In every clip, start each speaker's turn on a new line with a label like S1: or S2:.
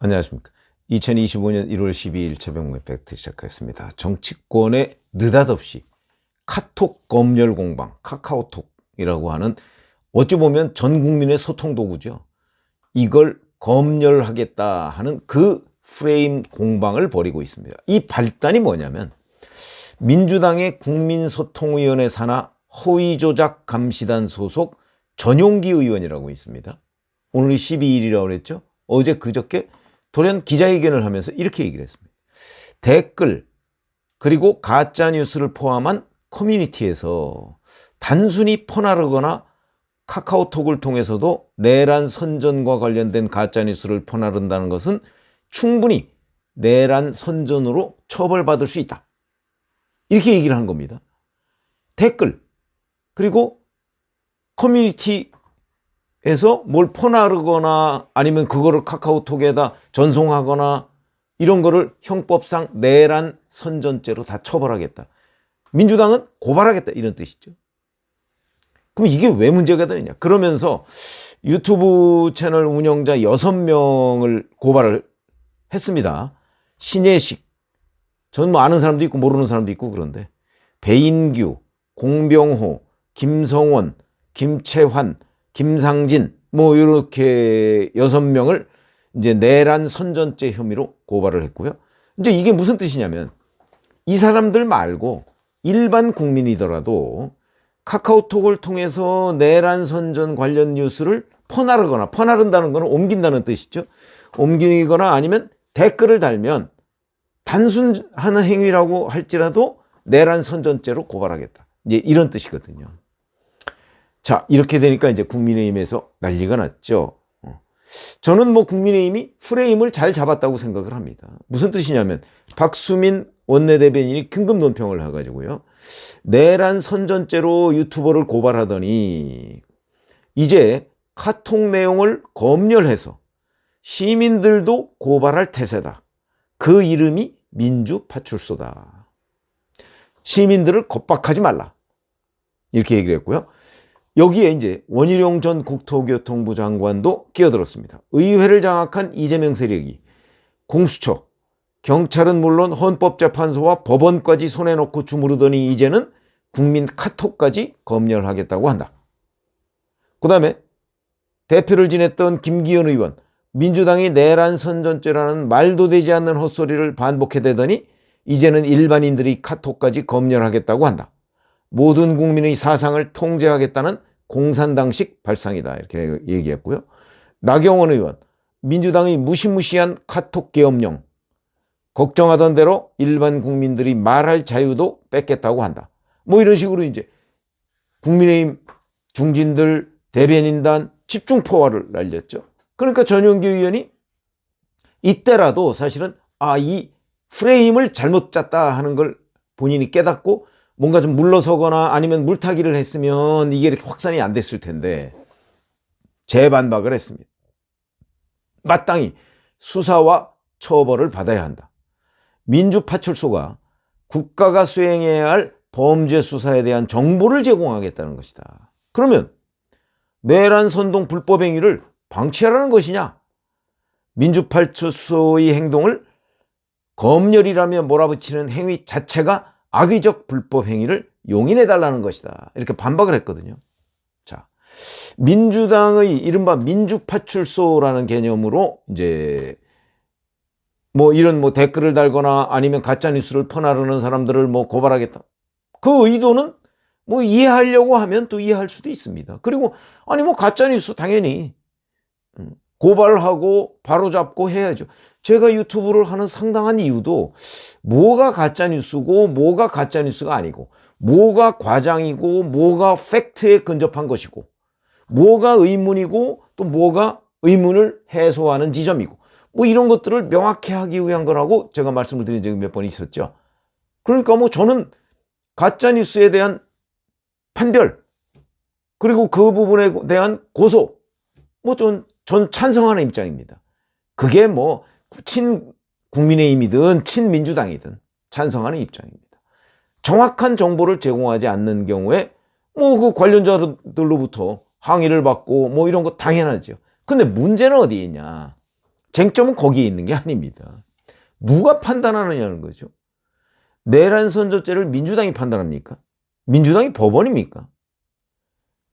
S1: 안녕하십니까. 2025년 1월 12일 최병무의 팩트 시작하겠습니다. 정치권의 느닷없이 카톡 검열 공방, 카카오톡이라고 하는 어찌 보면 전 국민의 소통 도구죠. 이걸 검열하겠다 하는 그 프레임 공방을 벌이고 있습니다. 이 발단이 뭐냐면 민주당의 국민소통위원회 산하 허위조작감시단 소속 전용기 의원이라고 있습니다. 오늘이 12일이라고 그랬죠. 어제 그저께 돌연 기자회견을 하면서 이렇게 얘기를 했습니다. 댓글 그리고 가짜뉴스를 포함한 커뮤니티에서 단순히 퍼나르거나 카카오톡을 통해서도 내란 선전과 관련된 가짜뉴스를 퍼나른다는 것은 충분히 내란 선전으로 처벌받을 수 있다. 이렇게 얘기를 한 겁니다. 댓글 그리고 커뮤니티에서 뭘 퍼나르거나 아니면 그거를 카카오톡에다 전송하거나 이런 거를 형법상 내란 선전죄로 다 처벌하겠다. 민주당은 고발하겠다 이런 뜻이죠. 그럼 이게 왜 문제가 되느냐. 그러면서 유튜브 채널 운영자 6명을 고발을 했습니다. 신예식, 저는 뭐 아는 사람도 있고 모르는 사람도 있고 그런데 배인규, 공병호, 김성원, 김채환, 김상진 뭐 이렇게 6명을 이제 내란 선전죄 혐의로 고발을 했고요. 이제 이게 무슨 뜻이냐면 이 사람들 말고 일반 국민이더라도 카카오톡을 통해서 내란 선전 관련 뉴스를 퍼나르거나, 퍼나른다는 것은 옮긴다는 뜻이죠. 옮기거나 아니면 댓글을 달면 단순한 행위라고 할지라도 내란 선전죄로 고발하겠다. 이제 이런 뜻이거든요. 자, 이렇게 되니까 이제 국민의힘에서 난리가 났죠. 저는 뭐 국민의힘이 프레임을 잘 잡았다고 생각을 합니다. 무슨 뜻이냐면 박수민 원내대변인이 긴급 논평을 해가지고요. 내란 선전죄로 유튜버를 고발하더니 이제 카톡 내용을 검열해서 시민들도 고발할 태세다. 그 이름이 민주파출소다. 시민들을 겁박하지 말라. 이렇게 얘기를 했고요. 여기에 이제 원희룡 전 국토교통부 장관도 끼어들었습니다. 의회를 장악한 이재명 세력이 공수처, 경찰은 물론 헌법재판소와 법원까지 손에 넣고 주무르더니 이제는 국민 카톡까지 검열하겠다고 한다. 그 다음에 대표를 지냈던 김기현 의원, 민주당이 내란 선전죄라는 말도 되지 않는 헛소리를 반복해대더니 이제는 일반인들이 카톡까지 검열하겠다고 한다. 모든 국민의 사상을 통제하겠다는 공산당식 발상이다. 이렇게 얘기했고요. 나경원 의원, 민주당의 무시무시한 카톡 계엄령, 걱정하던 대로 일반 국민들이 말할 자유도 뺏겠다고 한다. 뭐 이런 식으로 이제 국민의힘 중진들 대변인단 집중포화를 날렸죠. 그러니까 전용기 의원이 이때라도 사실은 이 프레임을 잘못 짰다 하는 걸 본인이 깨닫고 뭔가 좀 물러서거나 아니면 물타기를 했으면 이게 이렇게 확산이 안 됐을 텐데 재반박을 했습니다. 마땅히 수사와 처벌을 받아야 한다. 민주파출소가 국가가 수행해야 할 범죄 수사에 대한 정보를 제공하겠다는 것이다. 그러면 내란 선동 불법 행위를 방치하라는 것이냐? 민주파출소의 행동을 검열이라며 몰아붙이는 행위 자체가 악의적 불법 행위를 용인해달라는 것이다. 이렇게 반박을 했거든요. 자, 민주당의 이른바 민주파출소라는 개념으로 이제 뭐 이런 뭐 댓글을 달거나 아니면 가짜뉴스를 퍼나르는 사람들을 뭐 고발하겠다. 그 의도는 뭐 이해하려고 하면 또 이해할 수도 있습니다. 그리고 아니 뭐 가짜뉴스 당연히 고발하고 바로잡고 해야죠. 제가 유튜브를 하는 상당한 이유도 뭐가 가짜뉴스고 뭐가 가짜뉴스가 아니고 뭐가 과장이고 뭐가 팩트에 근접한 것이고 뭐가 의문이고 또 뭐가 의문을 해소하는 지점이고 뭐 이런 것들을 명확히 하기 위한 거라고 제가 말씀을 드린 적이 몇 번 있었죠. 그러니까 뭐 저는 가짜뉴스에 대한 판별 그리고 그 부분에 대한 고소 뭐 전 찬성하는 입장입니다. 그게 뭐 친국민의힘이든 친민주당이든 찬성하는 입장입니다. 정확한 정보를 제공하지 않는 경우에 뭐 그 관련자들로부터 항의를 받고 뭐 이런 거 당연하죠. 근데 문제는 어디에 있냐? 쟁점은 거기에 있는 게 아닙니다. 누가 판단하느냐는 거죠. 내란 선저죄를 민주당이 판단합니까? 민주당이 법원입니까?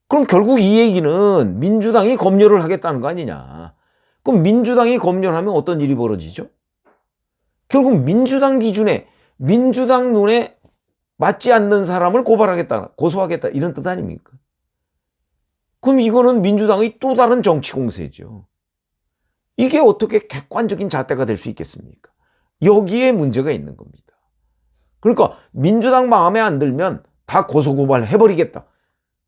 S1: 그럼 결국 이 얘기는 민주당이 검열을 하겠다는 거 아니냐. 그럼 민주당이 검열하면 어떤 일이 벌어지죠? 결국 민주당 기준에, 민주당 눈에 맞지 않는 사람을 고발하겠다, 고소하겠다, 이런 뜻 아닙니까? 그럼 이거는 민주당의 또 다른 정치 공세죠. 이게 어떻게 객관적인 잣대가 될 수 있겠습니까? 여기에 문제가 있는 겁니다. 그러니까 민주당 마음에 안 들면 다 고소고발 해버리겠다.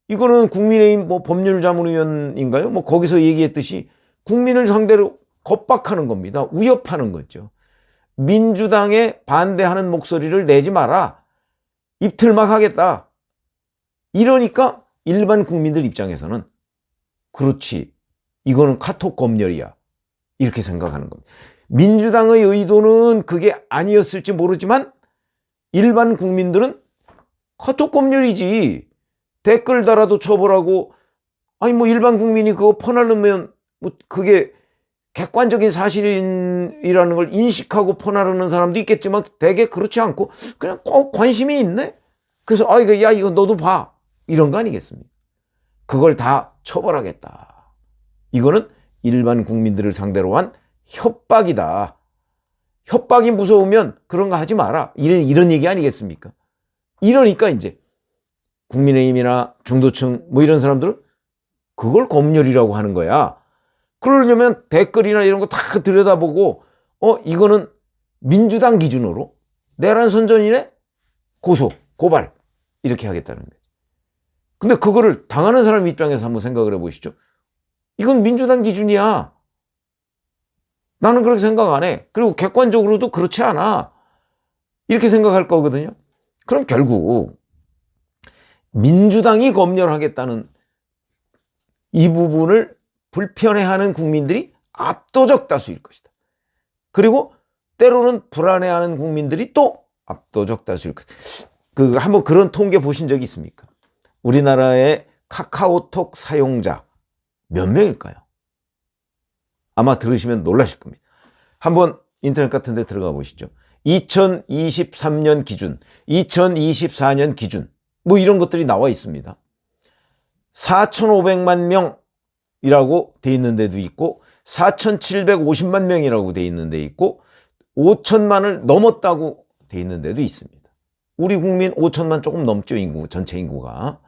S1: 이거는 국민의힘 뭐 법률자문위원인가요? 뭐 거기서 얘기했듯이 국민을 상대로 겁박하는 겁니다. 위협하는 거죠. 민주당에 반대하는 목소리를 내지 마라. 입틀막 하겠다. 이러니까 일반 국민들 입장에서는 그렇지, 이거는 카톡 검열이야, 이렇게 생각하는 겁니다. 민주당의 의도는 그게 아니었을지 모르지만 일반 국민들은 카톡 검열이지, 댓글 달아도 처벌하고, 아니 뭐 일반 국민이 그거 퍼나르면 뭐 그게 객관적인 사실이라는 걸 인식하고 퍼나르는 사람도 있겠지만 대개 그렇지 않고 그냥 꼭 관심이 있네. 그래서 아 이거 야 이거 너도 봐, 이런 거 아니겠습니까? 그걸 다 처벌하겠다. 이거는 일반 국민들을 상대로 한 협박이다. 협박이 무서우면 그런 거 하지 마라, 이런 얘기 아니겠습니까? 이러니까 이제 국민의힘이나 중도층 뭐 이런 사람들은 그걸 검열이라고 하는 거야. 그러려면 댓글이나 이런 거 다 들여다보고 이거는 민주당 기준으로 내란 선전이네, 고소, 고발, 이렇게 하겠다는 거예요. 근데 그거를 당하는 사람 입장에서 한번 생각을 해보시죠. 이건 민주당 기준이야. 나는 그렇게 생각 안 해. 그리고 객관적으로도 그렇지 않아. 이렇게 생각할 거거든요. 그럼 결국 민주당이 검열하겠다는 이 부분을 불편해하는 국민들이 압도적 다수일 것이다. 그리고 때로는 불안해하는 국민들이 또 압도적 다수일 것이다. 한번 그런 통계 보신 적이 있습니까? 우리나라의 카카오톡 사용자 몇 명일까요? 아마 들으시면 놀라실 겁니다. 한번 인터넷 같은 데 들어가 보시죠. 2023년 기준, 2024년 기준, 뭐 이런 것들이 나와 있습니다. 4,500만 명이라고 돼 있는 데도 있고 4,750만 명이라고 돼 있는 데 있고 5천만을 넘었다고 돼 있는 데도 있습니다. 우리 국민 5천만 조금 넘죠, 인구, 전체 인구가.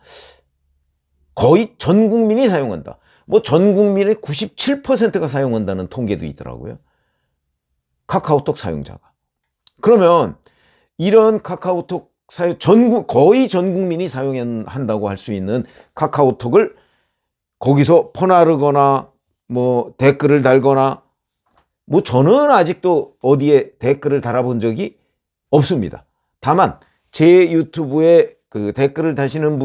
S1: 거의 전 국민이 사용한다. 뭐 전 국민의 97%가 사용한다는 통계도 있더라고요. 카카오톡 사용자가. 그러면 이런 카카오톡 거의 전 국민이 사용한다고 할 수 있는 카카오톡을 거기서 퍼나르거나 뭐 댓글을 달거나, 뭐 저는 아직도 어디에 댓글을 달아본 적이 없습니다. 다만 제 유튜브에 그 댓글을 다시는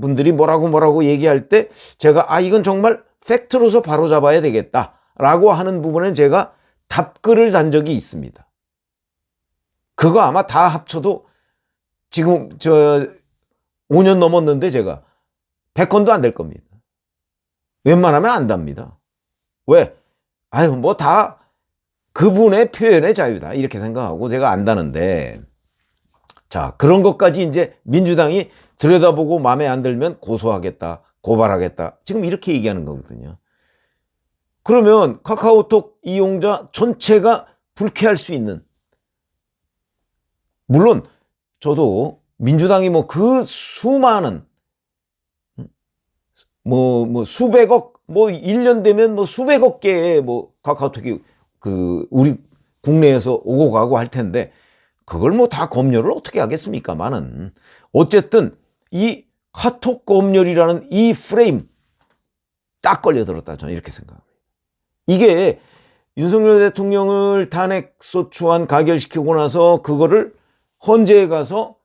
S1: 분들이 뭐라고 얘기할 때 제가 이건 정말 팩트로서 바로잡아야 되겠다라고 하는 부분은 제가 답글을 단 적이 있습니다. 그거 아마 다 합쳐도 지금 5년 넘었는데 제가 100건도 안 될 겁니다. 웬만하면 안 답니다. 왜? 뭐 다 그분의 표현의 자유다, 이렇게 생각하고 제가 안다는데, 자, 그런 것까지 이제 민주당이 들여다보고 마음에 안 들면 고소하겠다, 고발하겠다, 지금 이렇게 얘기하는 거거든요. 그러면 카카오톡 이용자 전체가 불쾌할 수 있는, 물론 저도 민주당이 뭐 그 수많은 뭐 수백억, 뭐 1년 되면 뭐 수백억 개의 뭐 카카오톡이 우리 국내에서 오고 가고 할 텐데 그걸 뭐 다 검열을 어떻게 하겠습니까만은, 어쨌든 이 카톡 검열이라는 이 프레임 딱 걸려들었다, 저는 이렇게 생각합니다. 이게 윤석열 대통령을 탄핵소추안 가결시키고 나서 그거를 헌재에 가서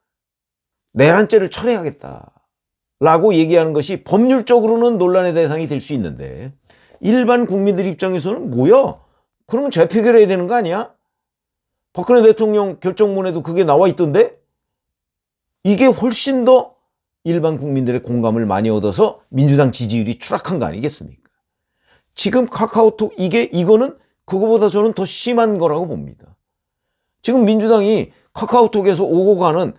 S1: 내란죄를 철회하겠다라고 얘기하는 것이 법률적으로는 논란의 대상이 될 수 있는데, 일반 국민들 입장에서는 뭐야? 그러면 재표결해야 되는 거 아니야? 박근혜 대통령 결정문에도 그게 나와 있던데? 이게 훨씬 더 일반 국민들의 공감을 많이 얻어서 민주당 지지율이 추락한 거 아니겠습니까? 지금 카카오톡 이거는 그거보다 저는 더 심한 거라고 봅니다. 지금 민주당이 카카오톡에서 오고 가는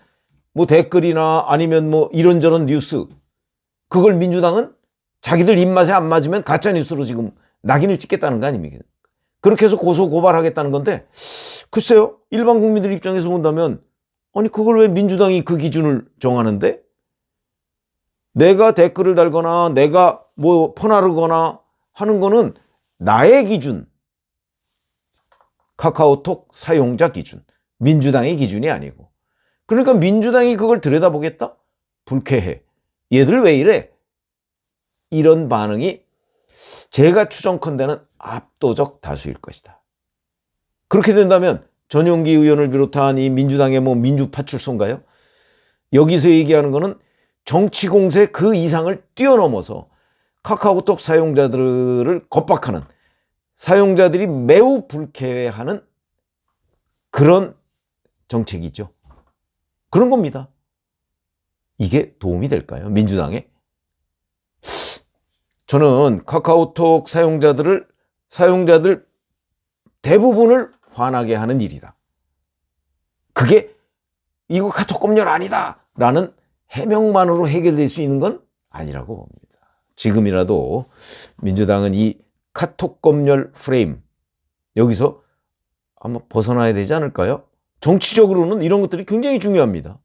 S1: 뭐 댓글이나 아니면 뭐 이런저런 뉴스, 그걸 민주당은 자기들 입맛에 안 맞으면 가짜 뉴스로 지금 낙인을 찍겠다는 거 아닙니까? 그렇게 해서 고소 고발하겠다는 건데, 글쎄요, 일반 국민들 입장에서 본다면 아니 그걸 왜 민주당이 그 기준을 정하는데? 내가 댓글을 달거나 내가 뭐 퍼나르거나 하는 거는 나의 기준, 카카오톡 사용자 기준, 민주당의 기준이 아니고. 그러니까 민주당이 그걸 들여다보겠다? 불쾌해. 얘들 왜 이래? 이런 반응이 제가 추정컨대는 압도적 다수일 것이다. 그렇게 된다면 전용기 의원을 비롯한 이 민주당의 뭐 민주파출소인가요? 여기서 얘기하는 거는 정치 공세 그 이상을 뛰어넘어서 카카오톡 사용자들을 겁박하는, 사용자들이 매우 불쾌해하는 그런 정책이죠. 그런 겁니다. 이게 도움이 될까요? 민주당에? 저는 카카오톡 사용자들 대부분을 화나게 하는 일이다. 그게 이거 카톡 검열 아니다 라는 해명만으로 해결될 수 있는 건 아니라고 봅니다. 지금이라도 민주당은 이 카톡 검열 프레임, 여기서 아마 벗어나야 되지 않을까요? 정치적으로는 이런 것들이 굉장히 중요합니다.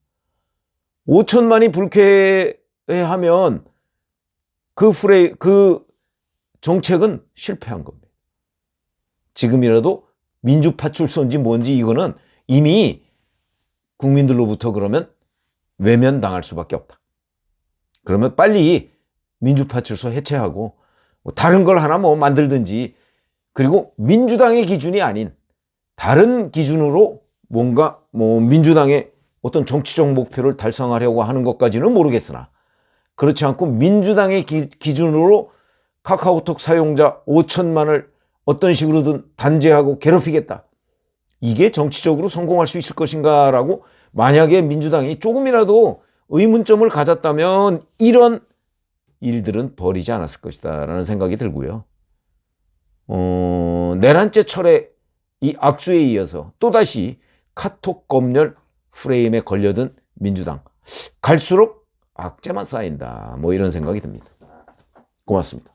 S1: 5천만이 불쾌해하면 그 정책은 실패한 겁니다. 지금이라도 민주파출소인지 뭔지 이거는 이미 국민들로부터 그러면 외면당할 수밖에 없다. 그러면 빨리 민주파출소 해체하고 뭐 다른 걸 하나 뭐 만들든지, 그리고 민주당의 기준이 아닌 다른 기준으로 뭔가 뭐 민주당의 어떤 정치적 목표를 달성하려고 하는 것까지는 모르겠으나, 그렇지 않고 민주당의 기준으로 카카오톡 사용자 5천만을 어떤 식으로든 단죄하고 괴롭히겠다. 이게 정치적으로 성공할 수 있을 것인가라고 만약에 민주당이 조금이라도 의문점을 가졌다면 이런 일들은 벌이지 않았을 것이다 라는 생각이 들고요. 내란죄 철의 이 악수에 이어서 또다시 카톡 검열 프레임에 걸려든 민주당, 갈수록 악재만 쌓인다, 뭐 이런 생각이 듭니다. 고맙습니다.